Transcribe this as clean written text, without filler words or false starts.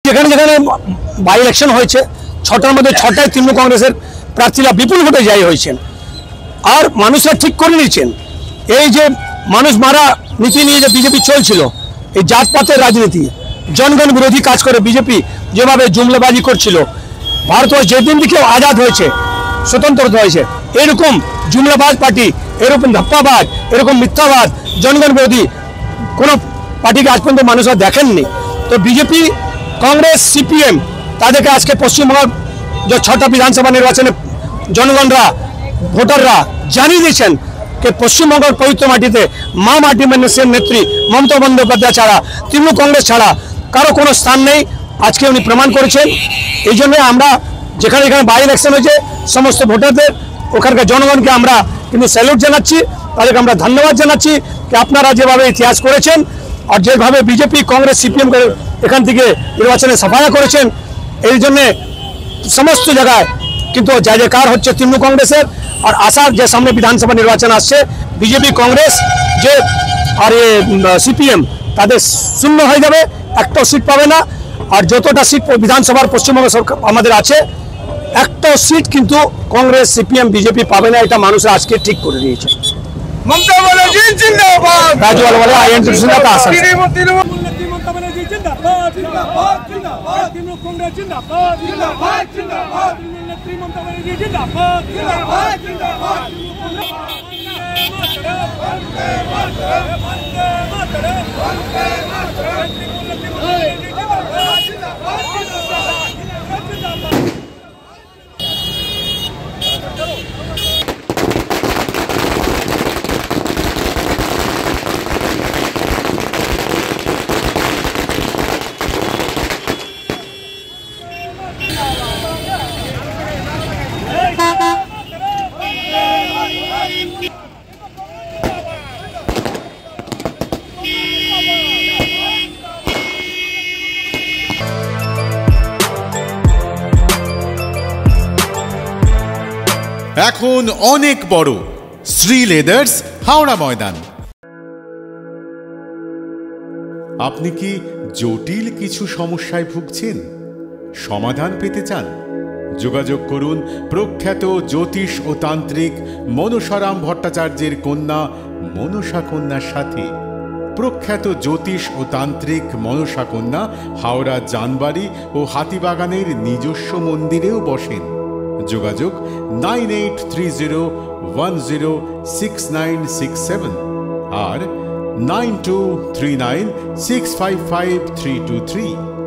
যেখানে যেখানে by election হয়েছে 6টার মধ্যে 6টায় তৃণমূল কংগ্রেসের প্রার্থীরা বিপুল ভোটে জয়ী হয়েছেন। আর মানুষরা ঠিক করে নিয়েছেন এই যে মানুষ মারা নীতি নিয়ে যে বিজেপি চলছিল, এই জাতপাতের রাজনীতি, জনগণ বিরোধী কাজ করে বিজেপি যেভাবে জুমলাবাজি করছিল, ভারতবর্ষ যেদিন থেকে আজাদ হয়েছে, স্বতন্ত্রতা হয়েছে, এরকম জুমলাবাজ পার্টি, এরকম ধাপ্পাবাজ, এরকম মিথ্যাবাদ, জনগণ বিরোধী কোনো পার্টিকে আজ পর্যন্ত মানুষরা দেখেননি। তো বিজেপি, কংগ্রেস, সিপিএম তাদেরকে আজকে পশ্চিমবঙ্গের যে 6টা বিধানসভা নির্বাচনে জনগণরা, ভোটাররা জানিয়ে দিয়েছেন যে পশ্চিমবঙ্গের পবিত্র মাটিতে মা মাটি মানুষের নেত্রী মমতা বন্দ্যোপাধ্যায় ছাড়া, তৃণমূল কংগ্রেস ছাড়া কারো কোনো স্থান নেই। আজকে উনি প্রমাণ করেছেন। এই জন্য আমরা যেখানে যেখানে বাই ইলেকশন হয়েছে সমস্ত ভোটারদের, ওখানকার জনগণকে আমরা কিন্তু স্যালুট জানাচ্ছি, তাদেরকে আমরা ধন্যবাদ জানাচ্ছি যে আপনারা যেভাবে ইতিহাস করেছেন আর যেভাবে বিজেপি, কংগ্রেস, সিপিএম এখান থেকে নির্বাচনে সাফায়া করেছেন, এই জন্যে সমস্ত জায়গায় কিন্তু জয় জয়কার হচ্ছে তৃণমূল কংগ্রেসের। আর আসার যে সামনে বিধানসভা নির্বাচন আসছে, বিজেপি, কংগ্রেস যে আর সিপিএম তাদের শূন্য হয়ে যাবে, একটাও সিট পাবে না। আর যতটা সিট বিধানসভার পশ্চিমবঙ্গ সরকার আমাদের আছে, একটা সিট কিন্তু কংগ্রেস, সিপিএম, বিজেপি পাবে না, এটা মানুষরা আজকে ঠিক করে দিয়েছে। মমতা ব্যানার্জি জিন্দাবাদ, রাজু আলওয়ালে আইএনটিসি নেতা আসাম। মমতা ব্যানার্জি জিন্দাবাদ, জিন্দাবাদ, জিন্দাবাদ, তৃণমূল কংগ্রেস জিন্দাবাদ, জিন্দাবাদ, জিন্দাবাদ, নেত্রী মমতা ব্যানার্জি জিন্দাবাদ, জিন্দাবাদ, জিন্দাবাদ, বন্দে মাতরম, বন্দে মাতরম, বন্দে মাতরম, জিন্দাবাদ, জিন্দাবাদ, জিন্দাবাদ, জিন্দাবাদ। এখন অনেক বড় শ্রী লেদার্স, হাওড়া ময়দান। আপনি কি জটিল কিছু সমস্যায় ভুগছেন, সমাধান পেতে চান? যোগাযোগ করুন প্রখ্যাত জ্যোতিষ ও তান্ত্রিক মনসারাম ভট্টাচার্যের কন্যা মনসা কন্যার সাথে। প্রখ্যাত জ্যোতিষ ও তান্ত্রিক মনসা কন্যা হাওড়া জানবাড়ি ও হাতিবাগানের নিজস্ব মন্দিরেও বসেন। যোগাযোগ 9830106967 আর 9239655323।